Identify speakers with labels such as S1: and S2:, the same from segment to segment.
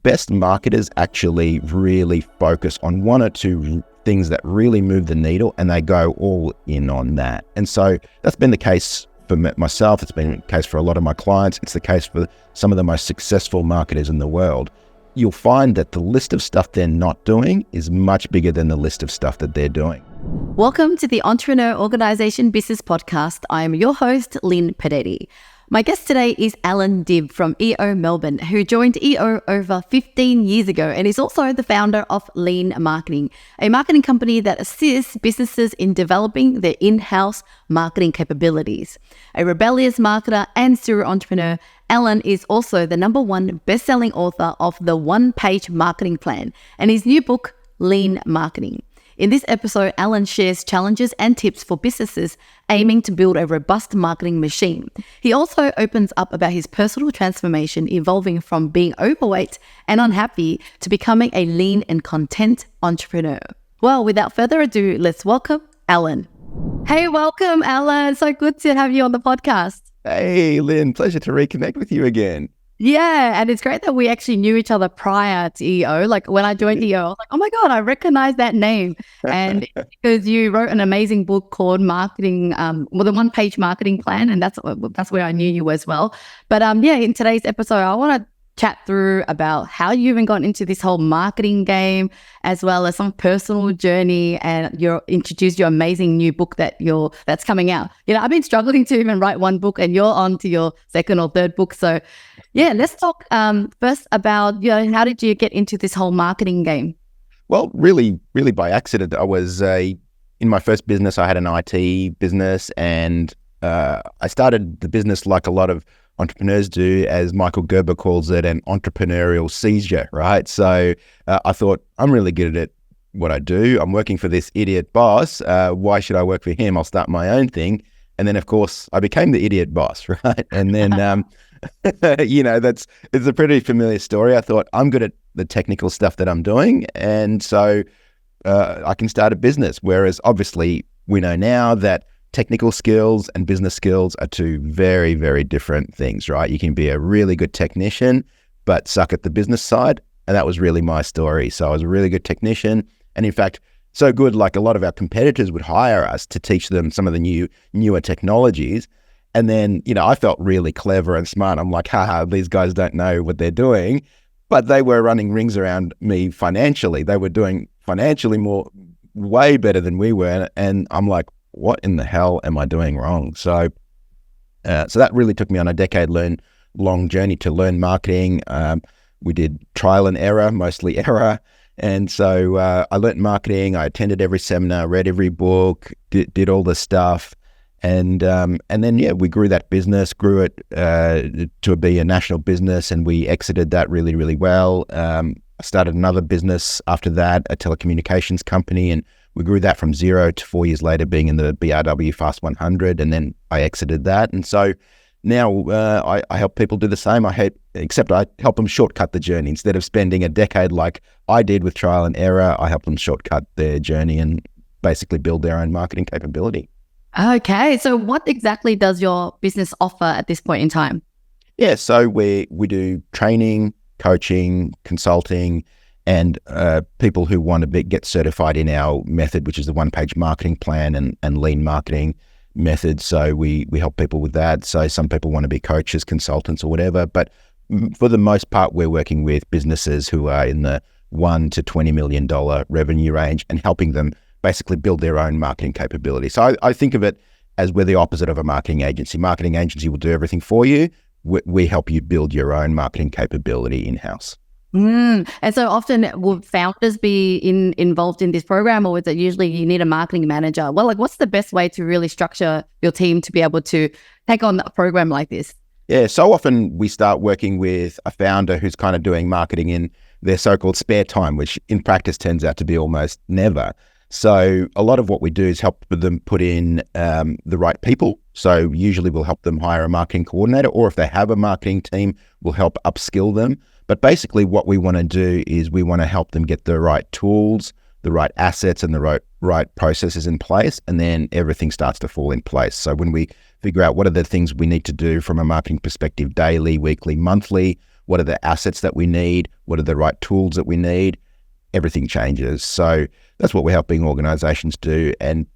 S1: best marketers actually really focus on one or two things that really move the needle, and they go all in on that. And so that's been the case for myself. It's been the case for a lot of my clients. It's the case for some of the most successful marketers in the world. You'll find that the list of stuff they're not doing is much bigger than the list of stuff that they're doing.
S2: Welcome to the Entrepreneur Organization Business Podcast. I am your host, Linh Podetti. My guest today is Allan Dib from EO Melbourne, who joined EO over 15 years ago and is also the founder of Lean Marketing, a marketing company that assists businesses in developing their in-house marketing capabilities. A rebellious marketer and serial entrepreneur, Allan is also the #1 best-selling author of the One-Page Marketing Plan and his new book, Lean Marketing. In this episode, Allan shares challenges and tips for businesses aiming to build a robust marketing machine. He also opens up about his personal transformation evolving from being overweight and unhappy to becoming a lean and content entrepreneur. Well, without further ado, let's welcome Allan. Hey, welcome, Allan. So good to have you on the podcast.
S1: Hey, Lynn, pleasure to reconnect with you again.
S2: Yeah, and it's great that we actually knew each other prior to EO. Like when I joined EO, I was like, oh my God, I recognize that name. And because you wrote an amazing book called Marketing, the One-Page Marketing Plan, and that's where I knew you as well. But in today's episode, I want to chat through about how you even got into this whole marketing game, as well as some personal journey, and you introduced your amazing new book that's coming out. You know, I've been struggling to even write one book, and you're on to your second or third book. So yeah, let's talk first about, how did you get into this whole marketing game?
S1: Well, really by accident. I was in my first business. I had an IT business, and I started the business like a lot of entrepreneurs do, as Michael Gerber calls it, an entrepreneurial seizure, right? So I thought, I'm really good at what I do. I'm working for this idiot boss. Why should I work for him? I'll start my own thing. And then, of course, I became the idiot boss, right? And then, it's a pretty familiar story. I thought, I'm good at the technical stuff that I'm doing, and so I can start a business. Whereas, obviously, we know now that technical skills and business skills are two very, very different things, right? You can be a really good technician, but suck at the business side. And that was really my story. So I was a really good technician. And in fact, so good, like a lot of our competitors would hire us to teach them some of the newer technologies. And then, I felt really clever and smart. I'm like, haha, these guys don't know what they're doing. But they were running rings around me financially. They were doing financially way better than we were. And I'm like, what in the hell am I doing wrong? So that really took me on a decade-long journey to learn marketing. We did trial and error, mostly error. And so I learned marketing. I attended every seminar, read every book, did all the stuff. And then, we grew that business, grew it to be a national business, and we exited that really, really well. I started another business after that, a telecommunications company, and we grew that from 0 to 4 years later being in the BRW Fast 100, and then I exited that. And so now I help people do the same. Except I help them shortcut the journey. Instead of spending a decade like I did with trial and error, I help them shortcut their journey and basically build their own marketing capability.
S2: Okay, so what exactly does your business offer at this point in time?
S1: Yeah, so we do training, coaching, consulting, and people who want to get certified in our method, which is the One-Page Marketing Plan and Lean Marketing method. So we help people with that. So some people want to be coaches, consultants, or whatever. But for the most part, we're working with businesses who are in the $1 to $20 million revenue range and helping them basically build their own marketing capability. So I think of it as we're the opposite of a marketing agency. Marketing agency will do everything for you. We help you build your own marketing capability in-house.
S2: And so often will founders be involved in this program, or is it usually you need a marketing manager? Well, what's the best way to really structure your team to be able to take on a program like this?
S1: Yeah, so often we start working with a founder who's kind of doing marketing in their so-called spare time, which in practice turns out to be almost never. So a lot of what we do is help them put in the right people. So usually we'll help them hire a marketing coordinator, or if they have a marketing team, we'll help upskill them. But basically what we want to do is we want to help them get the right tools, the right assets, and the right processes in place, and then everything starts to fall in place. So when we figure out what are the things we need to do from a marketing perspective daily, weekly, monthly, what are the assets that we need, what are the right tools that we need, everything changes. So that's what we're helping organizations do. And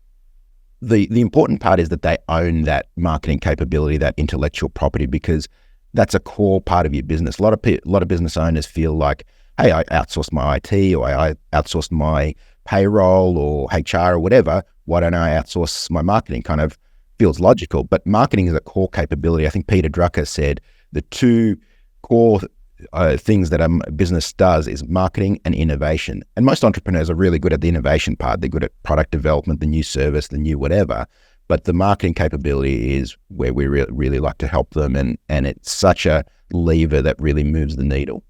S1: the important part is that they own that marketing capability, that intellectual property, because that's a core part of your business. A lot of business owners feel like, hey, I outsourced my IT, or I outsourced my payroll or HR or whatever. Why don't I outsource my marketing? Kind of feels logical, but marketing is a core capability. I think Peter Drucker said the two core things that a business does is marketing and innovation. And most entrepreneurs are really good at the innovation part. They're good at product development, the new service, the new whatever. But the marketing capability is where we really like to help them. And it's such a lever that really moves the needle.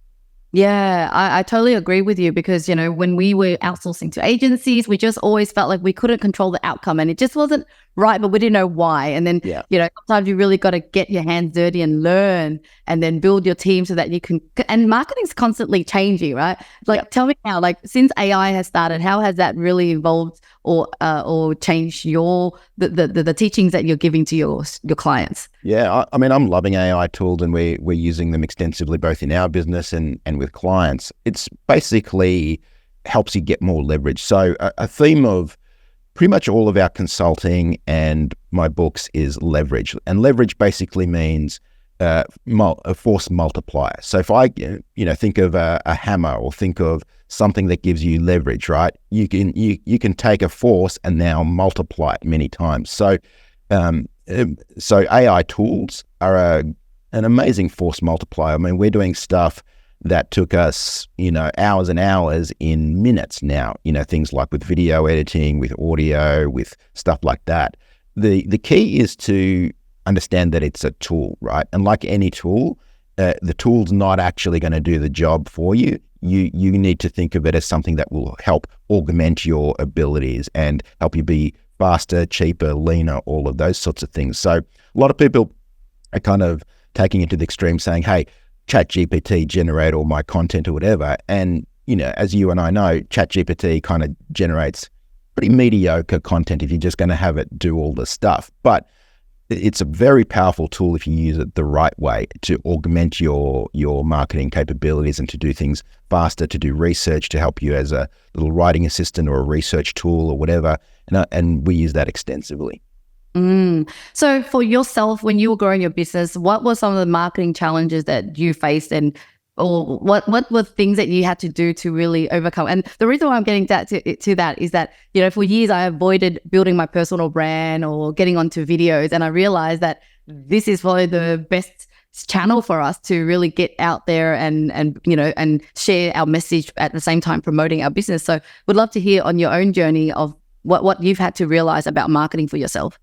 S2: Yeah, I totally agree with you because, when we were outsourcing to agencies, we just always felt like we couldn't control the outcome and it just wasn't right, but we didn't know why. And then, sometimes you really got to get your hands dirty and learn and then build your team so that you can, and marketing's constantly changing, right? Tell me now, since AI has started, how has that really evolved or changed the teachings that you're giving to your clients?
S1: Yeah, I mean, I'm loving AI tools and we're using them extensively both in our business and with clients. It's basically helps you get more leverage. So a theme of pretty much all of our consulting and my books is leverage. And leverage basically means a force multiplier. So if I think of a hammer or think of something that gives you leverage, right? You can take a force and now multiply it many times. So AI tools are an amazing force multiplier. I mean, we're doing stuff that took us, hours and hours in minutes now, things like with video editing, with audio, with stuff like that. The key is to understand that it's a tool, right? And like any tool, the tool's not actually going to do the job for you. You need to think of it as something that will help augment your abilities and help you be faster, cheaper, leaner, all of those sorts of things. So a lot of people are kind of taking it to the extreme saying, hey, ChatGPT generate all my content or whatever. And, as you and I know, ChatGPT kind of generates pretty mediocre content if you're just going to have it do all the stuff. But it's a very powerful tool if you use it the right way to augment your marketing capabilities and to do things faster, to do research, to help you as a little writing assistant or a research tool or whatever. And we use that extensively.
S2: So for yourself, when you were growing your business, what were some of the marketing challenges that you faced or what were things that you had to do to really overcome? And the reason why I'm getting to that is that, for years I avoided building my personal brand or getting onto videos. And I realized that this is probably the best channel for us to really get out there and share our message at the same time promoting our business. So would love to hear on your own journey of what you've had to realize about marketing for yourself.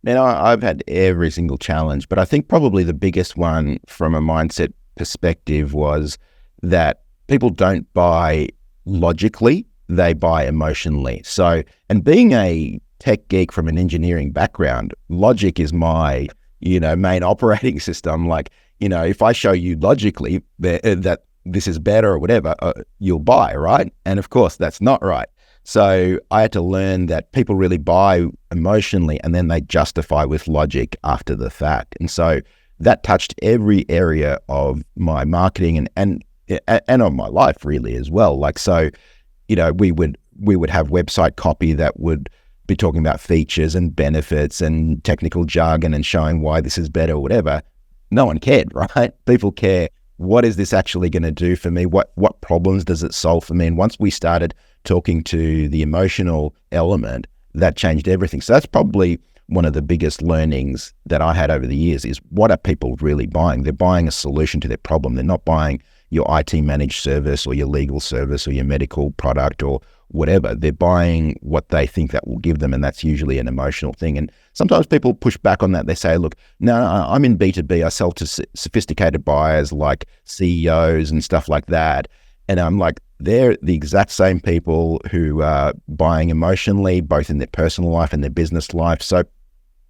S1: Man, I've had every single challenge, but I think probably the biggest one from a mindset perspective was that people don't buy logically, they buy emotionally. So, and being a tech geek from an engineering background, logic is my, main operating system. Like, if I show you logically that this is better or whatever, you'll buy, right? And of course, that's not right. So I had to learn that people really buy emotionally and then they justify with logic after the fact. And so that touched every area of my marketing and of my life really as well. Like, so, we would have website copy that would be talking about features and benefits and technical jargon and showing why this is better or whatever. No one cared, right? People care. What is this actually going to do for me? What problems does it solve for me? And once we started talking to the emotional element, that changed everything. So that's probably one of the biggest learnings that I had over the years is what are people really buying? They're buying a solution to their problem. They're not buying your IT managed service or your legal service or your medical product or whatever. They're buying what they think that will give them, and that's usually an emotional thing. And sometimes people push back on that. They say, look, no, I'm in B2B. I sell to sophisticated buyers like CEOs and stuff like that. And I'm like, they're the exact same people who are buying emotionally, both in their personal life and their business life. So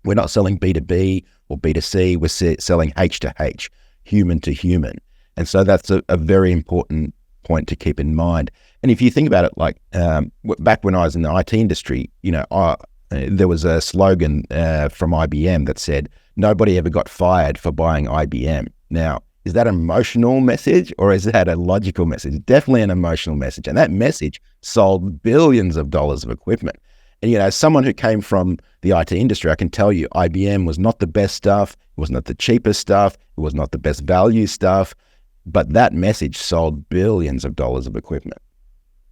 S1: we're not selling B2B or B2C. We're selling H to H, human to human. And so that's a very important point to keep in mind. And if you think about it, like back when I was in the IT industry, there was a slogan from IBM that said, nobody ever got fired for buying IBM. Now, is that an emotional message or is that a logical message? Definitely an emotional message. And that message sold billions of dollars of equipment. And, as someone who came from the IT industry, I can tell you IBM was not the best stuff. It was not the cheapest stuff. It was not the best value stuff. But that message sold billions of dollars of equipment.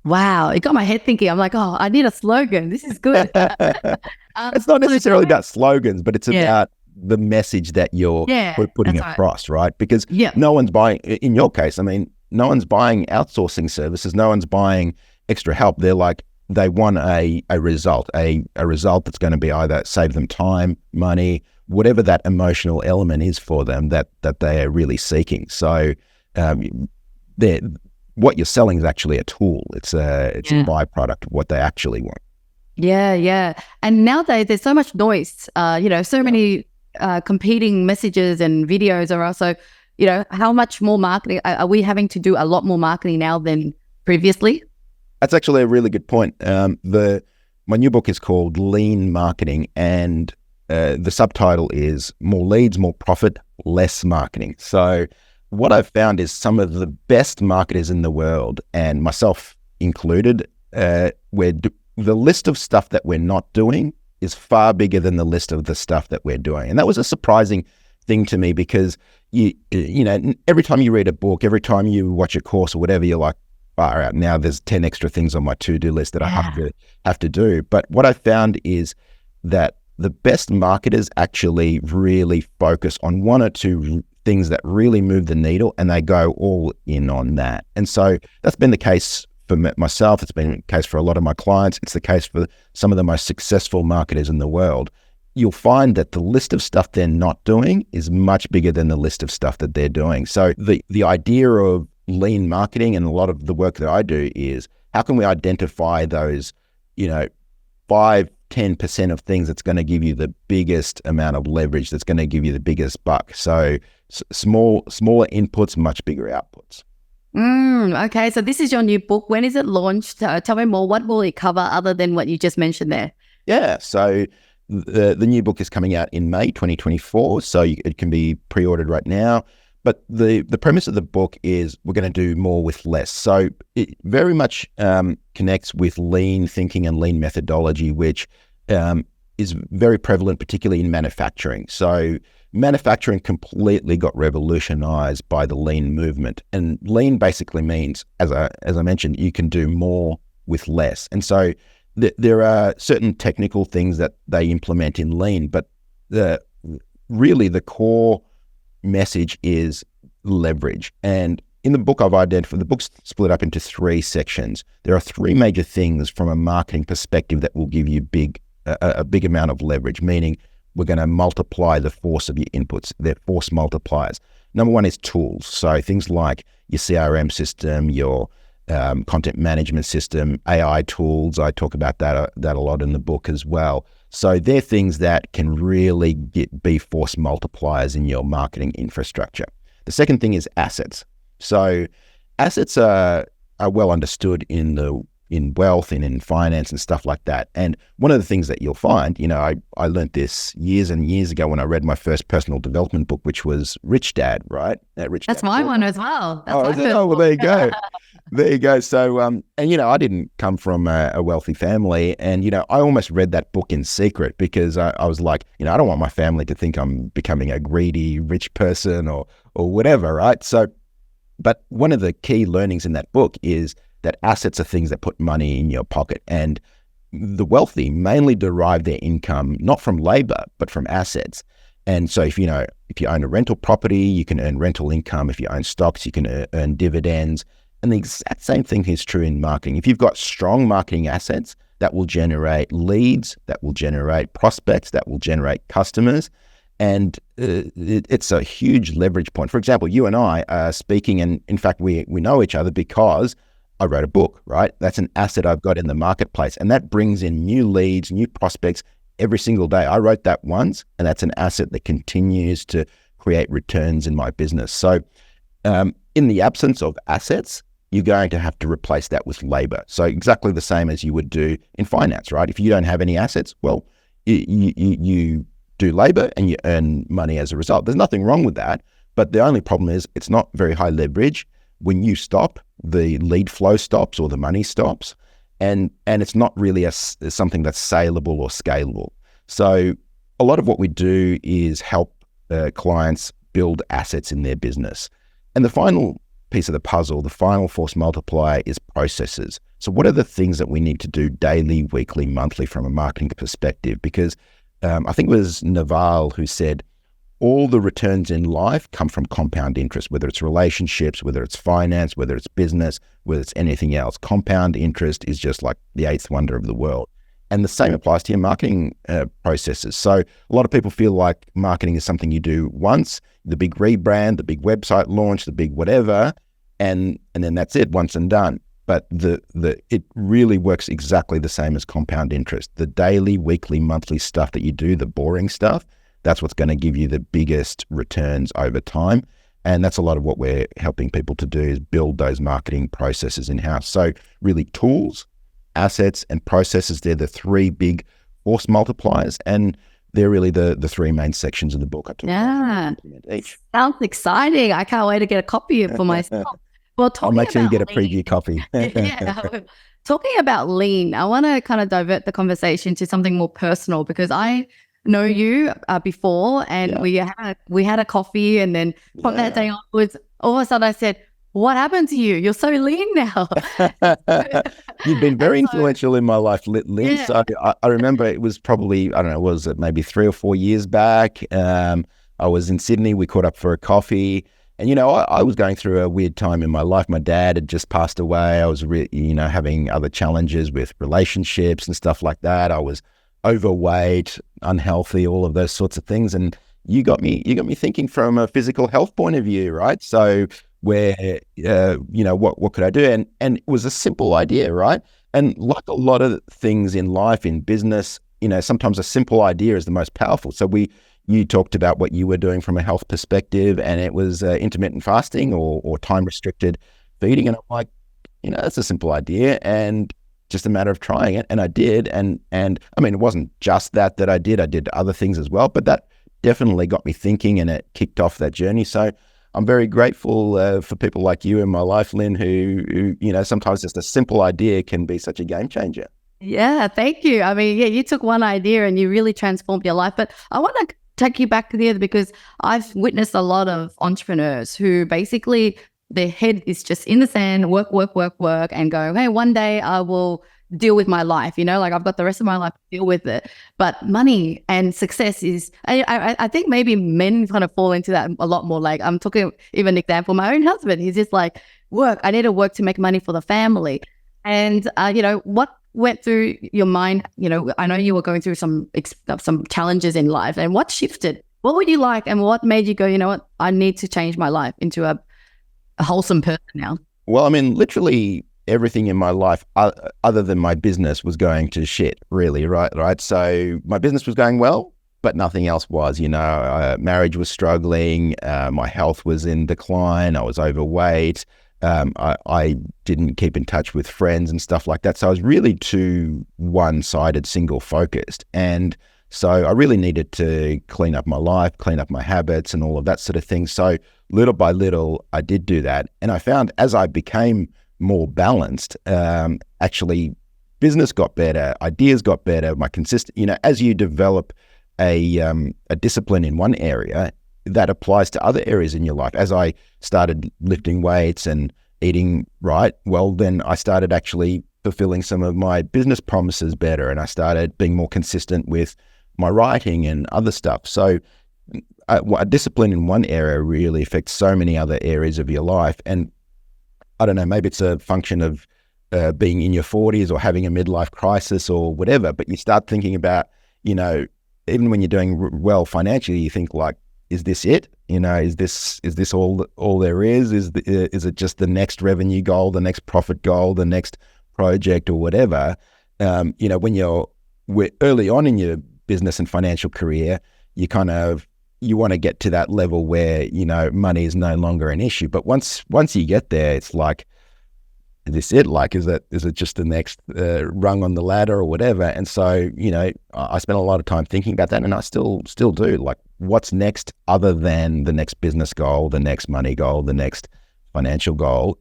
S2: Wow. It got my head thinking. I'm like, oh, I need a slogan. This is good.
S1: It's not necessarily about slogans, but it's about the message that you're putting across, right? Because no one's buying, in your case, I mean, no one's buying outsourcing services. No one's buying extra help. They're like, they want a result, a result that's going to be either save them time, money, whatever that emotional element is for them that they are really seeking. So what you're selling is actually a tool. It's a byproduct of what they actually want.
S2: Yeah. And nowadays there's so much noise, so many competing messages and videos are also, how much more marketing, are we having to do a lot more marketing now than previously?
S1: That's actually a really good point. My new book is called Lean Marketing, and the subtitle is More Leads, More Profit, Less Marketing. So what I've found is some of the best marketers in the world, and myself included, the list of stuff that we're not doing is far bigger than the list of the stuff that we're doing. And that was a surprising thing to me because, every time you read a book, every time you watch a course or whatever, you're like, all right, now there's 10 extra things on my to-do list that I have to do. But what I found is that the best marketers actually really focus on one or two things that really move the needle, and they go all in on that. And so that's been the case for myself. It's been the case for a lot of my clients. It's the case for some of the most successful marketers in the world. You'll find that the list of stuff they're not doing is much bigger than the list of stuff that they're doing. So the idea of lean marketing and a lot of the work that I do is how can we identify those, 5-10% of things that's going to give you the biggest amount of leverage, that's going to give you the biggest buck. So smaller inputs, much bigger outputs.
S2: Okay, so this is your new book. When is it launched? Tell me more. What will it cover other than what you just mentioned there?
S1: Yeah, so the new book is coming out in May 2024, so it can be pre-ordered right now. But the premise of the book is we're going to do more with less. So it very much connects with lean thinking and lean methodology, which is very prevalent, particularly in manufacturing. So manufacturing completely got revolutionized by the lean movement. And lean basically means, as I mentioned, you can do more with less. And so there are certain technical things that they implement in lean, but really the core message is leverage. And in the book, I've identified, the book's split up into 3 sections. There are 3 major things from a marketing perspective that will give you a big amount of leverage, meaning we're going to multiply the force of your inputs. They're force multipliers. Number 1 is tools. So things like your CRM system, your content management system, AI tools. I talk about that a lot in the book as well. So they're things that can really be force multipliers in your marketing infrastructure. The second thing is assets. So assets are well understood in wealth and in finance and stuff like that. And one of the things that you'll find, I learned this years and years ago when I read my first personal development book, which was Rich Dad, right?
S2: That's my one as well.
S1: Well, there you go. There you go. So, and I didn't come from a wealthy family, and I almost read that book in secret because I was like, I don't want my family to think I'm becoming a greedy rich person or whatever, right? So, but one of the key learnings in that book is that assets are things that put money in your pocket, and the wealthy mainly derive their income not from labor but from assets. And so, if you own a rental property, you can earn rental income. If you own stocks, you can earn dividends. And the exact same thing is true in marketing. If you've got strong marketing assets, that will generate leads, that will generate prospects, that will generate customers. And it's a huge leverage point. For example, you and I are speaking, and in fact, we know each other because I wrote a book, right? That's an asset I've got in the marketplace. And that brings in new leads, new prospects every single day. I wrote that once, and that's an asset that continues to create returns in my business. So in the absence of assets, you're going to have to replace that with labor. So exactly the same as you would do in finance, right? If you don't have any assets, well, you do labor and you earn money as a result. There's nothing wrong with that, But the only problem is it's not very high leverage. When you stop, the lead flow stops or the money stops, and it's not really something that's saleable or scalable. So a lot of what we do is help clients build assets in their business. And the final piece of the puzzle, the final force multiplier, is processes. So what are the things that we need to do daily, weekly, monthly from a marketing perspective? Because I think it was Naval who said, all the returns in life come from compound interest, whether it's relationships, whether it's finance, whether it's business, whether it's anything else. Compound interest is just like the eighth wonder of the world. And the same applies to your marketing processes. So a lot of people feel like marketing is something you do once, the big rebrand, the big website launch, the big whatever, and then that's it, once and done. But it really works exactly the same as compound interest. The daily, weekly, monthly stuff that you do, the boring stuff, that's what's going to give you the biggest returns over time. And that's a lot of what we're helping people to do, is build those marketing processes in-house. So really tools, assets, and processes, they're the three big force multipliers. And they're really the three main sections of the book.
S2: Each. Sounds exciting. I can't wait to get a copy for myself. Well,
S1: I'll make sure you get a preview copy.
S2: Yeah. Talking about lean, I want to kind of divert the conversation to something more personal, because I know you before, and we had a coffee, and then from that day onwards, all of a sudden I said, what happened to you? You're so lean now.
S1: You've been very influential in my life, Lynn. Yeah. So I remember it was probably, I don't know, was it maybe 3 or 4 years back? I was in Sydney. We caught up for a coffee. And, I was going through a weird time in my life. My dad had just passed away. I was, having other challenges with relationships and stuff like that. I was overweight, unhealthy, all of those sorts of things. And you got me thinking from a physical health point of view, right? So where, what could I do? And it was a simple idea, right? And like a lot of things in life, in business, sometimes a simple idea is the most powerful. So you talked about what you were doing from a health perspective, and it was intermittent fasting or time-restricted feeding. And I'm like, that's a simple idea and just a matter of trying it. And I did. And I mean, it wasn't just that I did. I did other things as well, but that definitely got me thinking, and it kicked off that journey. So I'm very grateful for people like you in my life, Lynn, who sometimes just a simple idea can be such a game changer.
S2: Yeah, thank you. I mean, you took one idea and you really transformed your life. But I want to take you back there, because I've witnessed a lot of entrepreneurs who basically their head is just in the sand, work, and go, hey, one day I will deal with my life, like I've got the rest of my life to deal with it. But money and success is, I think maybe men kind of fall into that a lot more. Like I'm talking, even an example, my own husband, he's just like, I need to work to make money for the family. And, what went through your mind? I know you were going through some challenges in life, and what shifted? What would you like? And what made you go, what, I need to change my life into a wholesome person now?
S1: Well, I mean, literally everything in my life other than my business was going to shit, really, right? So my business was going well, but nothing else was, marriage was struggling, my health was in decline, I was overweight, I didn't keep in touch with friends and stuff like that. So I was really too one-sided, single-focused. And so I really needed to clean up my life, clean up my habits and all of that sort of thing. So little by little, I did do that. And I found as I became more balanced, actually business got better, ideas got better, my consistent, as you develop a discipline in one area, that applies to other areas in your life. As I started lifting weights and eating right, well, then I started actually fulfilling some of my business promises better, and I started being more consistent with my writing and other stuff. So a discipline in one area really affects so many other areas of your life. And I don't know, maybe it's a function of being in your 40s or having a midlife crisis or whatever, but you start thinking about, even when you're doing well financially, you think like, is this it? Is this all there is? Is it just the next revenue goal, the next profit goal, the next project or whatever? When we're early on in your business and financial career, you want to get to that level where, money is no longer an issue. But once you get there, it's like, this it? Like, is it just the next rung on the ladder or whatever? And so, I spent a lot of time thinking about that, and I still do. Like, what's next other than the next business goal, the next money goal, the next financial goal?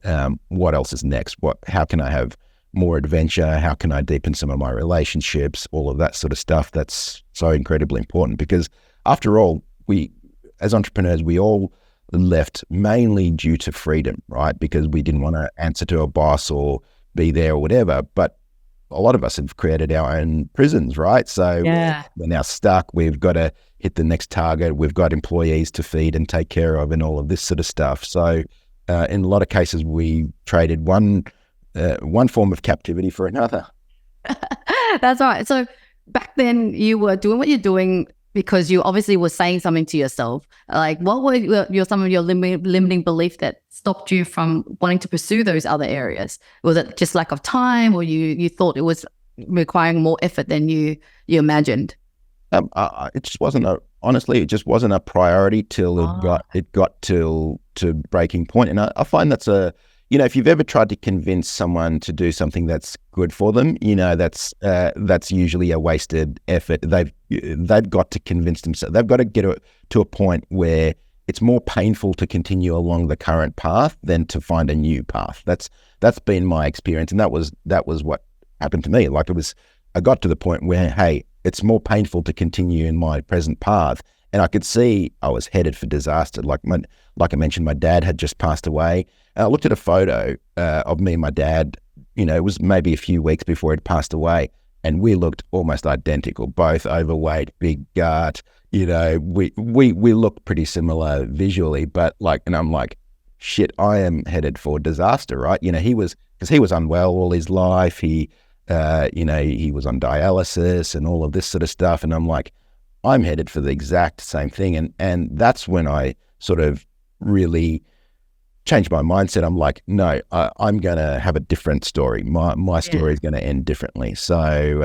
S1: What else is next? How can I have more adventure? How can I deepen some of my relationships? All of that sort of stuff. That's so incredibly important, because after all, we, as entrepreneurs, we all left mainly due to freedom, right? Because we didn't want to answer to a boss or be there or whatever. But a lot of us have created our own prisons, right? So we're now stuck. We've got to hit the next target. We've got employees to feed and take care of and all of this sort of stuff. So in a lot of cases, we traded one form of captivity for another.
S2: That's right. So back then you were doing what you're doing because you obviously were saying something to yourself. Like, what were some of your limiting beliefs that stopped you from wanting to pursue those other areas? Was it just lack of time, or you thought it was requiring more effort than you imagined?
S1: It just wasn't honestly, it just wasn't a priority till it got to breaking point. And I find that's if you've ever tried to convince someone to do something that's good for them, that's usually a wasted effort. They've got to convince themselves. They've got to get to a point where it's more painful to continue along the current path than to find a new path. That's been my experience, and that was what happened to me. Like, I got to the point where, hey, it's more painful to continue in my present path. And I could see I was headed for disaster. Like I mentioned, my dad had just passed away. And I looked at a photo of me and my dad, it was maybe a few weeks before he'd passed away. And we looked almost identical, both overweight, big gut. We looked pretty similar visually, but and I'm like, shit, I am headed for disaster, right? Because he was unwell all his life. He was on dialysis and all of this sort of stuff. And I'm like, I'm headed for the exact same thing. And that's when I sort of really changed my mindset. I'm like, no, I'm going to have a different story. My story is going to end differently. So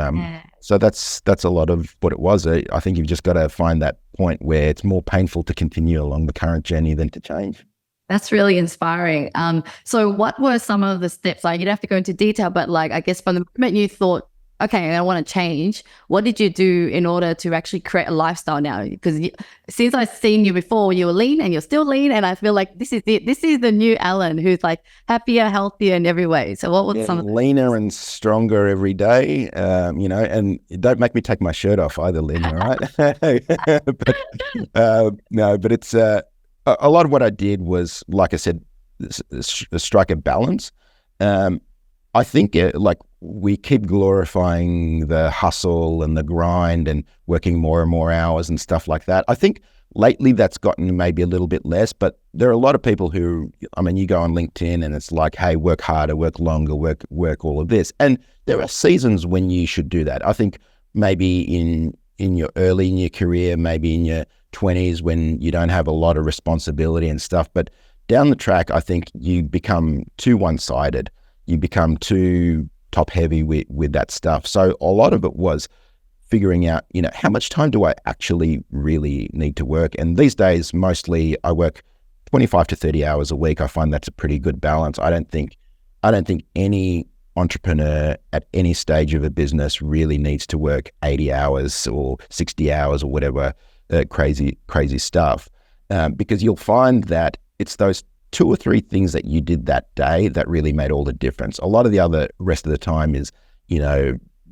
S1: so that's a lot of what it was. I think you've just got to find that point where it's more painful to continue along the current journey than to change.
S2: That's really inspiring. So what were some of the steps? Like, you don't have to go into detail, but I guess from the moment you thought, okay, I want to change, what did you do in order to actually create a lifestyle now? Because since I've seen you before, you were lean and you're still lean. And I feel like this is it. This is the new Allan, who's happier, healthier in every way. So what was some of
S1: leaner and stronger every day, and don't make me take my shirt off either, Lynn, all right? But it's a lot of what I did was, like I said, strike a balance. I think we keep glorifying the hustle and the grind and working more and more hours and stuff like that. I think lately that's gotten maybe a little bit less, but there are a lot of people who, you go on LinkedIn and it's like, hey, work harder, work longer, work all of this. And there are seasons when you should do that. I think maybe in your early in your career, maybe in your 20s when you don't have a lot of responsibility and stuff. But down the track, I think you become too one-sided. You become too top-heavy with that stuff. So a lot of it was figuring out, how much time do I actually really need to work? And these days, mostly I work 25 to 30 hours a week. I find that's a pretty good balance. I don't think any entrepreneur at any stage of a business really needs to work 80 hours or 60 hours or whatever crazy stuff, because you'll find that it's those 2 or 3 things that you did that day that really made all the difference. A lot of the rest of the time is,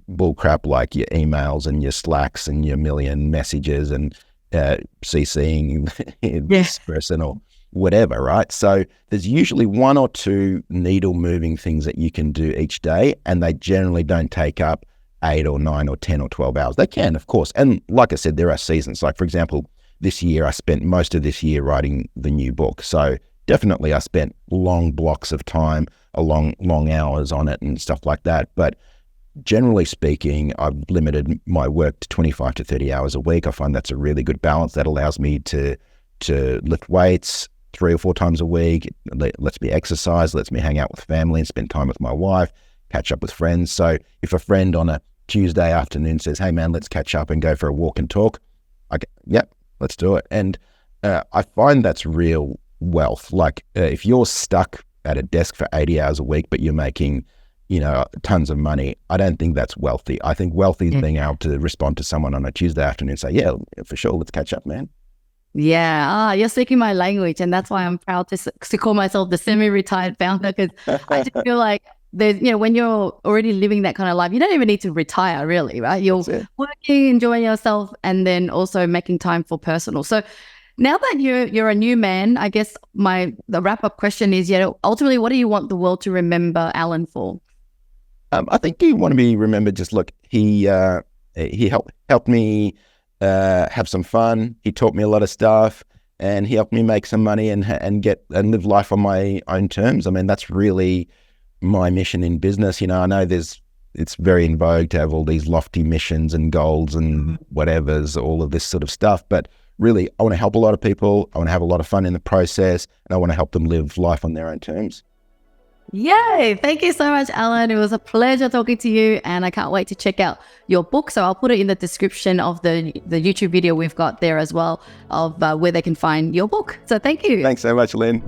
S1: bull crap, like your emails and your Slacks and your million messages and CCing this person or whatever, right? So there's usually 1 or 2 needle moving things that you can do each day, and they generally don't take up 8 or 9 or 10 or 12 hours. They can, of course. And like I said, there are seasons. Like, for example, this year, I spent most of this year writing the new book. So definitely I spent long blocks of time, long hours on it and stuff like that. But generally speaking, I've limited my work to 25 to 30 hours a week. I find that's a really good balance. That allows me to lift weights 3 or 4 times a week. Lets me exercise, lets me hang out with family and spend time with my wife, catch up with friends. So if a friend on a Tuesday afternoon says, hey man, let's catch up and go for a walk and talk, yep, let's do it. And I find that's real wealth. Like if you're stuck at a desk for 80 hours a week, but you're making, tons of money. I don't think that's wealthy. I think wealthy is being able to respond to someone on a Tuesday afternoon and say, yeah, for sure, let's catch up, man.
S2: Yeah, you're speaking my language, and that's why I'm proud to call myself the semi-retired founder, because I just feel like there's, when you're already living that kind of life, you don't even need to retire, really, right? You're working, enjoying yourself, and then also making time for personal. So now that you're a new man, I guess the wrap-up question is, ultimately, what do you want the world to remember Allan for?
S1: I think you want to be remembered. Just look, he helped me have some fun. He taught me a lot of stuff, and he helped me make some money and live life on my own terms. I mean, that's really my mission in business. I know it's very in vogue to have all these lofty missions and goals and whatever's, all of this sort of stuff. But really, I want to help a lot of people. I want to have a lot of fun in the process, and I want to help them live life on their own terms.
S2: Yay! Thank you so much, Allan. It was a pleasure talking to you, and I can't wait to check out your book. So I'll put it in the description of the YouTube video we've got there as well, of where they can find your book. So thank you.
S1: Thanks so much, Lynn.